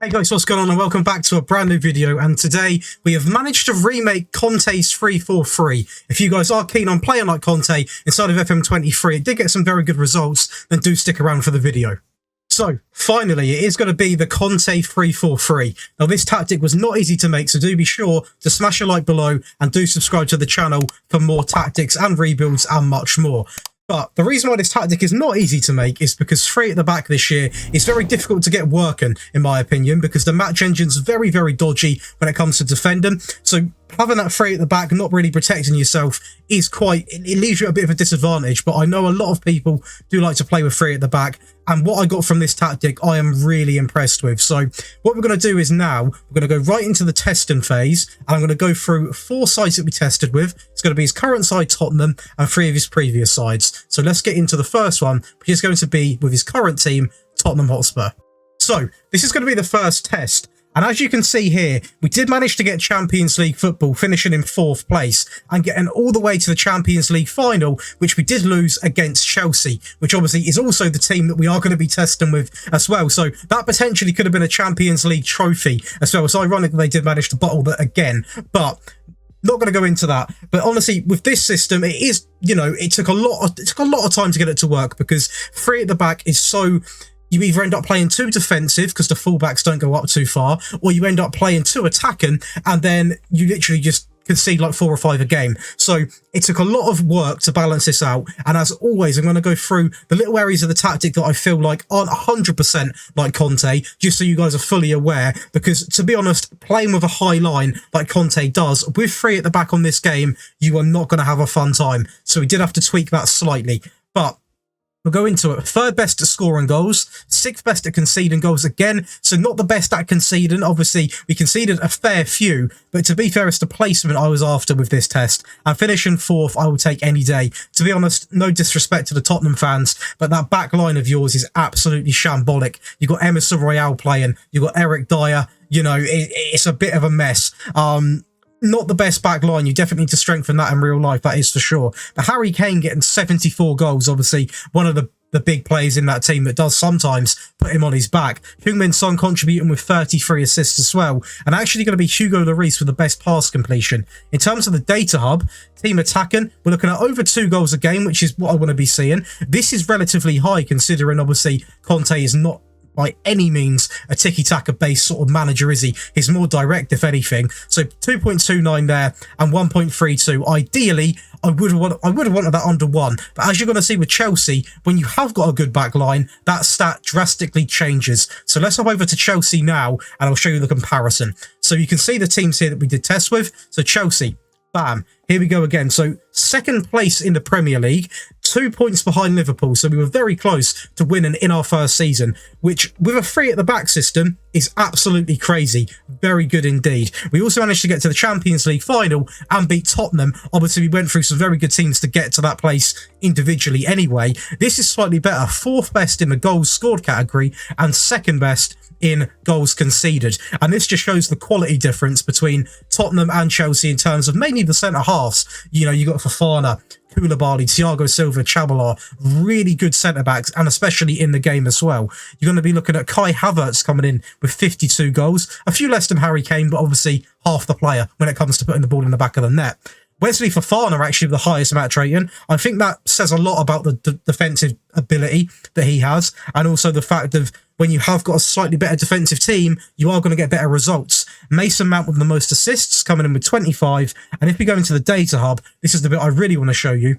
Hey guys, what's going on and welcome back to a brand new video, and today we have managed to remake CONTE'S 343. If you guys are keen on playing like Conte inside of FM23, it did get some very good results, then do stick around for the video. So, finally, it is going to be the Conte 343. Now, this tactic was not easy to make, so do be sure to smash a like below and do subscribe to the channel for more tactics and rebuilds and much more. But the reason why this tactic is not easy to make is because three at the back this year is very difficult to get working, in my opinion, because the match engine's very, very dodgy when it comes to defending. So having that three at the back, not really protecting yourself, is it leaves you at a bit of a disadvantage. But I know a lot of people do like to play with three at the back, and what I got from this tactic, I am really impressed with. So what we're going to do is now, we're going to go right into the testing phase, and I'm going to go through 4 sides that we tested with. It's going to be his current side, Tottenham, and 3 of his previous sides. So let's get into the first one, which is going to be with his current team, Tottenham Hotspur. So this is going to be the first test. And as you can see here, we did manage to get Champions League football, finishing in 4th place and getting all the way to the Champions League final, which we did lose against Chelsea, which obviously is also the team that we are going to be testing with as well. So that potentially could have been a Champions League trophy as well. It's ironic that they did manage to bottle that again, but not going to go into that. But honestly, with this system, it is, you know, it took a lot of time to get it to work, because 3 at the back is so... You either end up playing 2 defensive because the fullbacks don't go up too far, or you end up playing 2 attacking and then you literally just concede like 4 or 5 a game. So it took a lot of work to balance this out. And as always, I'm going to go through the little areas of the tactic that I feel like aren't 100% like Conte, just so you guys are fully aware. Because to be honest, playing with a high line like Conte does, with 3 at the back on this game, you are not going to have a fun time. So we did have to tweak that slightly. But we'll go into it. 3rd best at scoring goals, 6th best at conceding goals again, so not the best at conceding. Obviously, we conceded a fair few, but to be fair, it's the placement I was after with this test. And finishing 4th, I will take any day. To be honest, no disrespect to the Tottenham fans, but that back line of yours is absolutely shambolic. You've got Emerson Royale playing, you've got Eric Dyer, you know, it's a bit of a mess. Not the best back line. You definitely need to strengthen that in real life, that is for sure. But Harry Kane getting 74 goals, obviously one of the big players in that team that does sometimes put him on his back. Heung-min Son contributing with 33 assists as well. And actually going to be Hugo Lloris with the best pass completion. In terms of the data hub, team attacking, we're looking at over 2 goals a game, which is what I want to be seeing. This is relatively high, considering obviously Conte is not by any means a tiki-taka based sort of manager, is he? He's more direct, if anything. So 2.29 there and 1.32. Ideally, I would have wanted that under 1. But as you're going to see with Chelsea, when you have got a good back line, that stat drastically changes. So let's hop over to Chelsea now, and I'll show you the comparison. So you can see the teams here that we did test with. So Chelsea, bam, here we go again. So 2nd place in the Premier League, 2 points behind Liverpool. So we were very close to winning in our first season, which with a 3 at the back system is absolutely crazy. Very good indeed. We also managed to get to the Champions League final and beat Tottenham. Obviously, we went through some very good teams to get to that place individually anyway. This is slightly better. 4th best in the goals scored category and 2nd best in goals conceded. And this just shows the quality difference between Tottenham and Chelsea in terms of mainly the centre-halves. You know, you got Fofana, Koulibaly, Thiago Silva, Chabalala, really good centre-backs, and especially in the game as well. You're going to be looking at Kai Havertz coming in with 52 goals, a few less than Harry Kane, but obviously half the player when it comes to putting the ball in the back of the net. Wesley Fofana actually with the highest match rating. I think that says a lot about the defensive ability that he has, and also the fact of when you have got a slightly better defensive team, you are going to get better results. Mason Mount with the most assists, coming in with 25. And if we go into the data hub, this is the bit I really want to show you.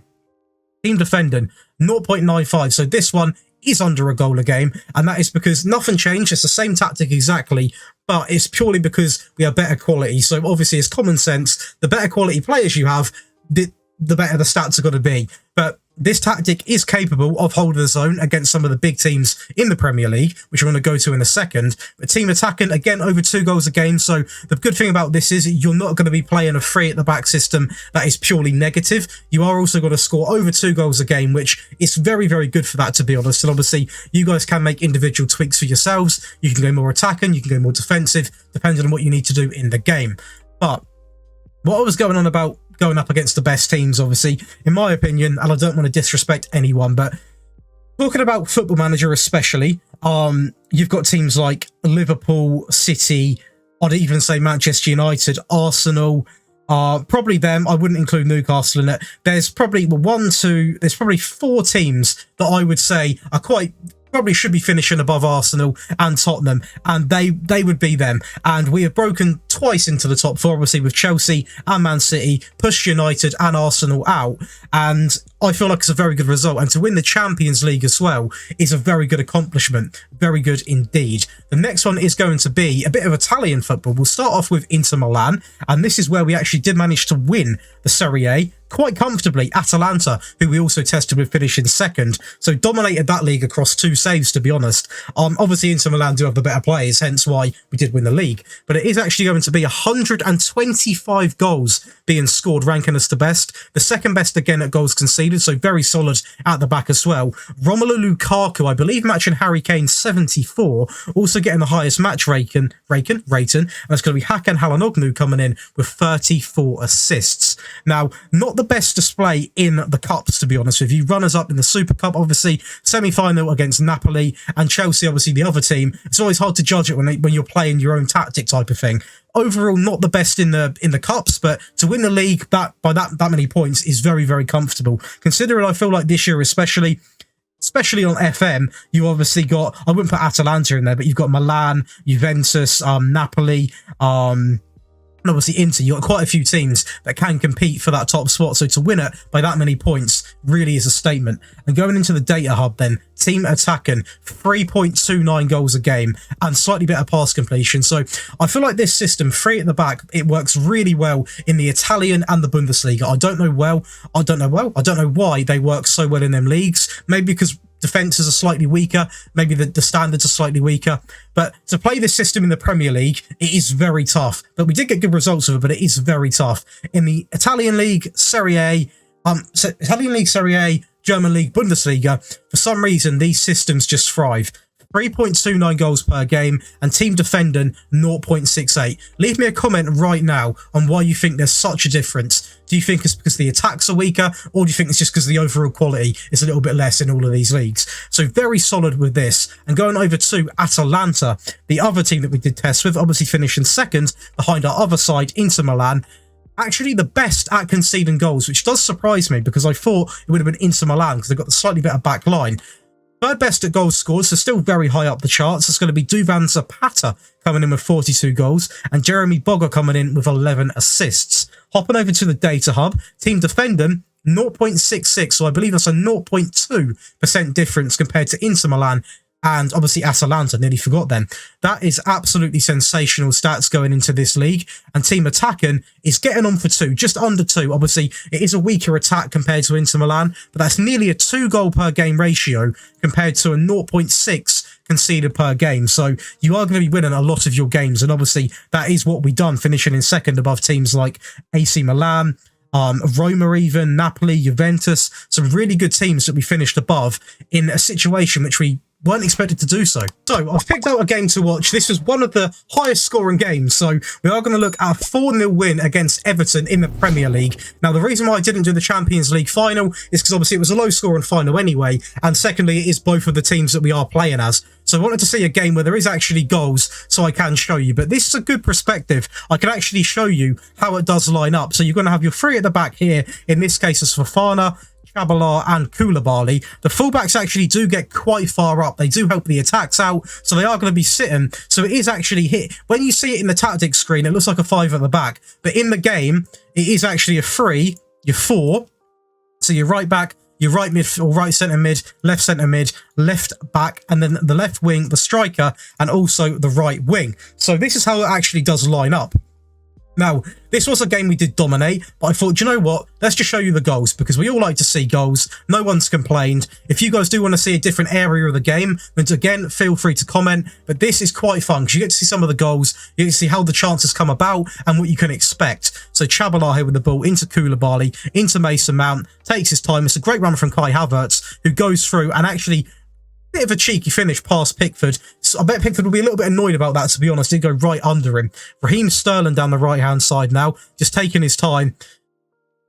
Team defending, 0.95. So this one is under a goal a game, and that is because nothing changed. It's the same tactic exactly, but it's purely because we have better quality. So obviously it's common sense. The better quality players you have, the better the stats are going to be. But this tactic is capable of holding the zone against some of the big teams in the Premier League, which we're going to go to in a second. But team attacking, again, over 2 goals a game. So the good thing about this is you're not going to be playing a 3 at the back system that is purely negative. You are also going to score over 2 goals a game, which is very, very good for that, to be honest. And obviously, you guys can make individual tweaks for yourselves. You can go more attacking, you can go more defensive, depending on what you need to do in the game. But what I was going on about going up against the best teams, obviously, in my opinion, and I don't want to disrespect anyone, but Talking about Football Manager especially, you've got teams like Liverpool, City, I'd even say Manchester United, Arsenal, probably them. I wouldn't include Newcastle in it. There's probably there's probably 4 teams that I would say are probably should be finishing above Arsenal and Tottenham, and they would be them. And we have broken twice into the top 4, obviously with Chelsea and Man City, pushed United and Arsenal out, and I feel like it's a very good result. And to win the Champions League as well is a very good accomplishment, very good indeed. The next one is going to be a bit of Italian football. We'll start off with Inter Milan, and this is where we actually did manage to win the Serie A quite comfortably. Atalanta, who we also tested with, finishing second, so dominated that league across 2 saves, to be honest. Obviously Inter Milan do have the better players, hence why we did win the league, but it is actually going to be 125 goals being scored, ranking us the best. The second best again at goals conceded, so very solid at the back as well. Romelu Lukaku, I believe, matching Harry Kane, 74, also getting the highest match rating, and that's going to be Hakan Çalhanoğlu coming in with 34 assists. Now, not the best display in the cups, to be honest with you. Runners up in the Super Cup, obviously semi-final against Napoli, and Chelsea, obviously the other team. It's always hard to judge it when you're playing your own tactic type of thing. Overall, not the best in the cups, but to win the league by that many points is very, very comfortable. Considering I feel like this year, especially on FM, you obviously got, I wouldn't put Atalanta in there, but you've got Milan, Juventus, Napoli, and obviously Inter. You've got quite a few teams that can compete for that top spot, so to win it by that many points really is a statement. And going into the data hub then, team attacking 3.29 goals a game and slightly better pass completion. So I feel like this system, 3 at the back, it works really well in the Italian and the Bundesliga. I don't know why they work so well in them leagues. Maybe because defences are slightly weaker, maybe the standards are slightly weaker, but to play this system in the Premier League, it is very tough. But we did get good results with it, but it is very tough. In the Italian League, Serie A, German League, Bundesliga, for some reason, these systems just thrive. 3.29 goals per game, and team defending 0.68. Leave me a comment right now on why you think there's such a difference. Do you think it's because the attacks are weaker, or do you think it's just because the overall quality is a little bit less in all of these leagues? So very solid with this. And going over to Atalanta, the other team that we did test with, obviously finishing second behind our other side, Inter Milan. Actually the best at conceding goals, which does surprise me because I thought it would have been Inter Milan because they've got the slightly better back line. Third best at goals scored, so still very high up the charts. It's going to be Duvan Zapata coming in with 42 goals, and Jeremy Boga coming in with 11 assists. Hopping over to the data hub, team defending 0.66, so I believe that's a 0.2% difference compared to Inter Milan and obviously Atalanta. Nearly forgot them. That is absolutely sensational stats going into this league. And team attacking is getting on for 2, just under 2. Obviously, it is a weaker attack compared to Inter Milan, but that's nearly a 2 goal per game ratio compared to a 0.6 conceded per game. So you are going to be winning a lot of your games. And obviously, that is what we've done, finishing in second above teams like AC Milan, Roma even, Napoli, Juventus. Some really good teams that we finished above in a situation which we weren't expected to do so. So I've picked out a game to watch. This was one of the highest scoring games. So we are going to look at a 4-0 win against Everton in the Premier League. Now, the reason why I didn't do the Champions League final is because obviously it was a low scoring final anyway. And secondly, it is both of the teams that we are playing as. So I wanted to see a game where there is actually goals so I can show you. But this is a good perspective. I can actually show you how it does line up. So you're going to have your 3 at the back here. In this case, it's Fofana, Chabalar and Koulibaly. The fullbacks actually do get quite far up. They do help the attacks out, so they are going to be sitting. So it is actually hit. When you see it in the tactics screen, it looks like a 5 at the back. But in the game, it is actually a 3, your 4. So your right back, your right mid or right centre mid, left back, and then the left wing, the striker, and also the right wing. So this is how it actually does line up. Now, this was a game we did dominate, but I thought, you know what? Let's just show you the goals, because we all like to see goals. No one's complained. If you guys do want to see a different area of the game, then again, feel free to comment. But this is quite fun, because you get to see some of the goals, you get to see how the chances come about, and what you can expect. So Chabalar here with the ball, into Koulibaly, into Mason Mount, takes his time. It's a great run from Kai Havertz, who goes through and actually... bit of a cheeky finish past Pickford. So I bet Pickford will be a little bit annoyed about that, to be honest. He'd go right under him. Raheem Sterling down the right-hand side now, just taking his time.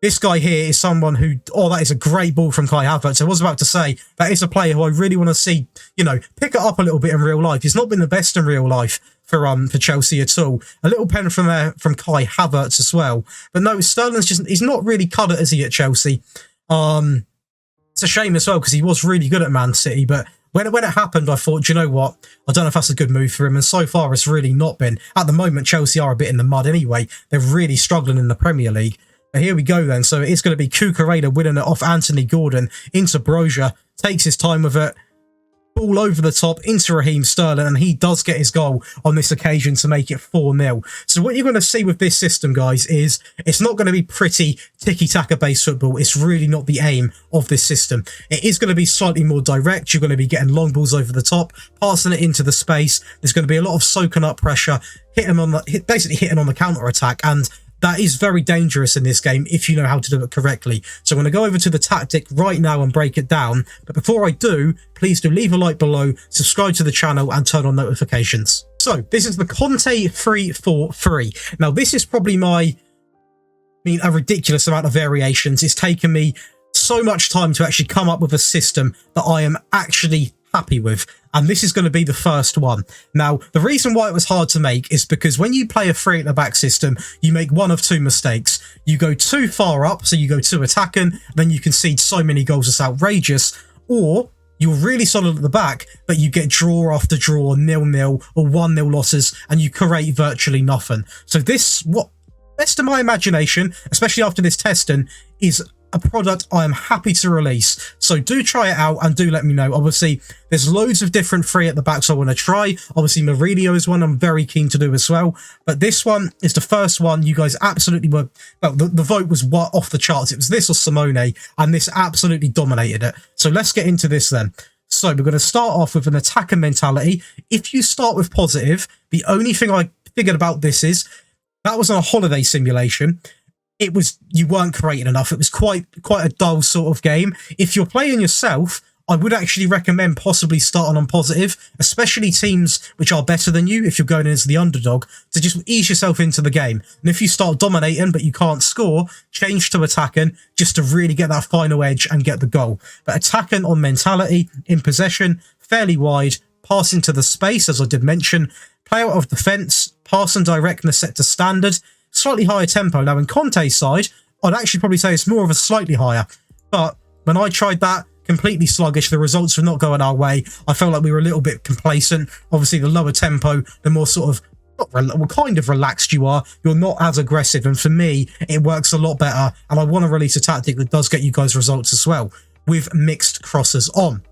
This guy here is someone who, oh, that is a great ball from Kai Havertz. I was about to say, that is a player who I really want to see, you know, pick it up a little bit in real life. He's not been the best in real life for Chelsea at all. A little pen from there from Kai Havertz as well. But no, Sterling's just, he's not really cut it, is he, at Chelsea? It's a shame as well, because he was really good at Man City, but when it happened, I thought, you know what? I don't know if that's a good move for him, and so far it's really not been. At the moment, Chelsea are a bit in the mud anyway. They're really struggling in the Premier League. But here we go then. So it's going to be Cucurella winning it off Anthony Gordon into Broja. Takes his time with it. Ball over the top into Raheem Sterling, and he does get his goal on this occasion to make it 4-0. So what you're going to see with this system, guys, is it's not going to be pretty tiki-taka based football. It's really not the aim of this system. It is going to be slightly more direct. You're going to be getting long balls over the top, passing it into the space. There's going to be a lot of soaking up pressure, basically hitting on the counter-attack, and that is very dangerous in this game if you know how to do it correctly. So I'm going to go over to the tactic right now and break it down. But before I do, please do leave a like below, subscribe to the channel and turn on notifications. So this is the Conte 3-4-3. Now this is probably a ridiculous amount of variations. It's taken me so much time to actually come up with a system that I am actually happy with, and this is going to be the first one. Now, the reason why it was hard to make is because when you play a three at the back system, you make one of two mistakes. You go too far up, so you go too attacking, then you concede so many goals it's outrageous, or you're really solid at the back, but you get draw after draw, 0-0 or 1-0 losses, and you create virtually nothing. So this, what best of my imagination, especially after this testing, is a product I am happy to release. So do try it out and do let me know. Obviously, there's loads of different three at the backs I want to try. Obviously, Mourinho is one I'm very keen to do as well. But this one is the first one. You guys absolutely were, well, the vote was off the charts. It was this or Simone, and this absolutely dominated it. So let's get into this then. So we're going to start off with an attacker mentality. If you start with positive, the only thing I figured about this is that was on a holiday simulation. You weren't creating enough. It was quite a dull sort of game. If you're playing yourself, I would actually recommend possibly starting on positive, especially teams which are better than you, if you're going in as the underdog, to just ease yourself into the game. And if you start dominating but you can't score, change to attacking just to really get that final edge and get the goal. But attacking on mentality, in possession, fairly wide, pass into the space, as I did mention, play out of defence, pass and directness set to standard, slightly higher tempo. Now, in Conte's side, I'd actually probably say it's more of a slightly higher. But when I tried that, completely sluggish, the results were not going our way. I felt like we were a little bit complacent. Obviously, the lower tempo, the more sort of, kind of relaxed you are, you're not as aggressive. And for me, it works a lot better. And I want to release a tactic that does get you guys results as well, with mixed crosses on.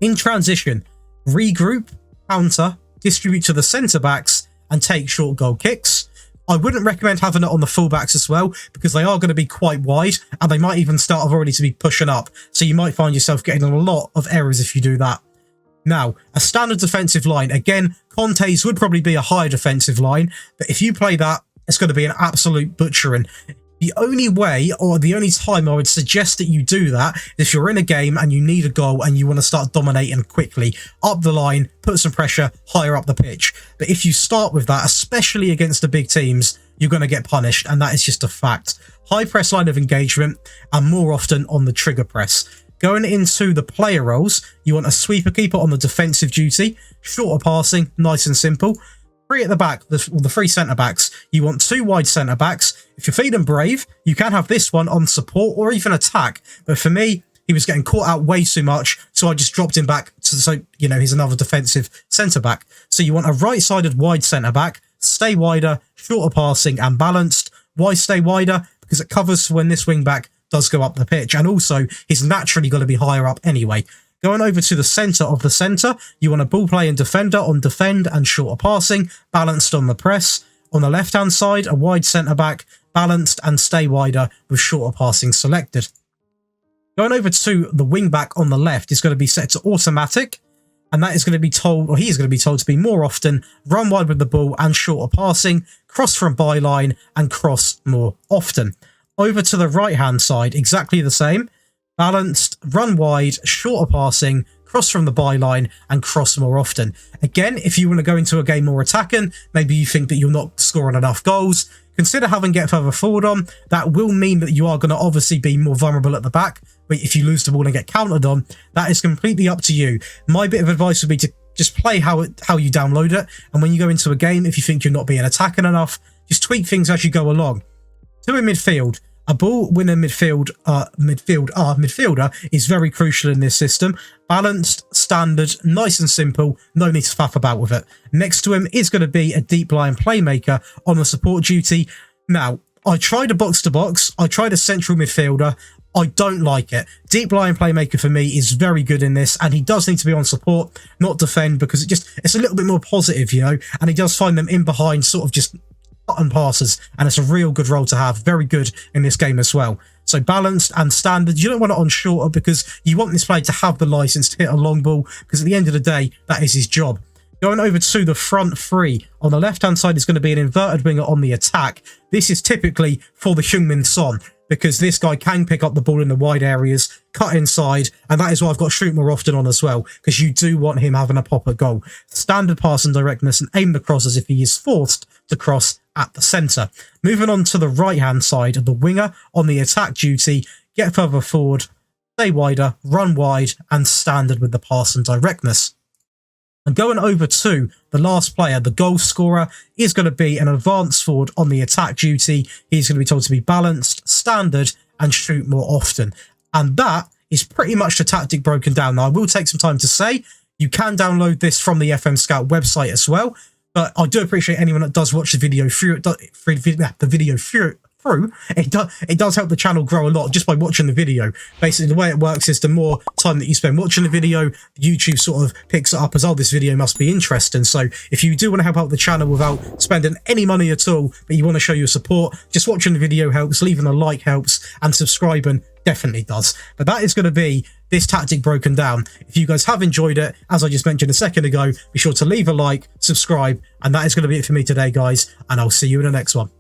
In transition, regroup, counter, distribute to the centre-backs, and take short goal kicks. I wouldn't recommend having it on the fullbacks as well, because they are going to be quite wide, and they might even start already to be pushing up. So you might find yourself getting a lot of errors if you do that. Now, a standard defensive line. Again, Conte's would probably be a higher defensive line, but if you play that, it's going to be an absolute butchering. The only way, or the only time I would suggest that you do that, is if you're in a game and you need a goal and you want to start dominating quickly. Up the line, put some pressure, higher up the pitch. But if you start with that, especially against the big teams, you're going to get punished, and that is just a fact. High press line of engagement, and more often on the trigger press. Going into the player roles, you want a sweeper keeper on the defensive duty, shorter passing, nice and simple. Three at the back, the three centre-backs, you want two wide centre-backs. If you're feeling brave, you can have this one on support or even attack. But for me, he was getting caught out way too much, so I just dropped him back. So, you know, he's another defensive centre-back. So you want a right-sided wide centre-back, stay wider, shorter passing and balanced. Why stay wider? Because it covers when this wing-back does go up the pitch. And also, he's naturally going to be higher up anyway. Going over to the centre of the centre, you want a ball-playing defender on defend and shorter passing, balanced on the press. On the left-hand side, a wide centre-back, balanced and stay wider with shorter passing selected. Going over to the wing-back on the left is going to be set to automatic, and that is going to be told, or he is going to be told to be more often, run wide with the ball and shorter passing, cross from byline and cross more often. Over to the right-hand side, exactly the same. Balanced, run wide, shorter passing, cross from the byline, and cross more often. Again, if you want to go into a game more attacking, maybe you think that you're not scoring enough goals, consider having get further forward on. That will mean that you are going to obviously be more vulnerable at the back, but if you lose the ball and get countered on, that is completely up to you. My bit of advice would be to just play how you download it, and when you go into a game, if you think you're not being attacking enough, just tweak things as you go along. To a midfield, a ball winner midfielder is very crucial in this system. Balanced, standard, nice and simple, no need to faff about with it. Next to him is going to be a deep line playmaker on the support duty. Now, I tried a box-to-box, I tried a central midfielder, I don't like it. Deep line playmaker for me is very good in this, and he does need to be on support, not defend, because it's a little bit more positive, you know, and he does find them in behind, sort of just button passes, and it's a real good role to have. Very good in this game as well. So balanced and standard. You don't want it on shorter because you want this player to have the license to hit a long ball, because at the end of the day, that is his job. Going over to the front three, on the left-hand side is going to be an inverted winger on the attack. This is typically for the Heung-min Son, because this guy can pick up the ball in the wide areas, cut inside, and that is why I've got shoot more often on as well, because you do want him having a pop at goal. Standard pass and directness, and aim the cross as if he is forced to cross at the centre. Moving on to the right-hand side, the winger on the attack duty, get further forward, stay wider, run wide, and standard with the pass and directness. And going over to the last player, the goal scorer, is going to be an advanced forward on the attack duty. He's going to be told to be balanced, standard, and shoot more often. And that is pretty much the tactic broken down. Now, I will take some time to say, you can download this from the FM Scout website as well. But I do appreciate anyone that does watch the video through. It does help the channel grow a lot just by watching the video. Basically, the way it works is the more time that you spend watching the video, YouTube sort of picks it up as, oh, this video must be interesting. So if you do want to help out the channel without spending any money at all, but you want to show your support, just watching the video helps, leaving a like helps, and subscribing definitely does. But that is going to be this tactic broken down. If you guys have enjoyed it, as I just mentioned a second ago, be sure to leave a like, subscribe, and that is going to be it for me today, guys, and I'll see you in the next one.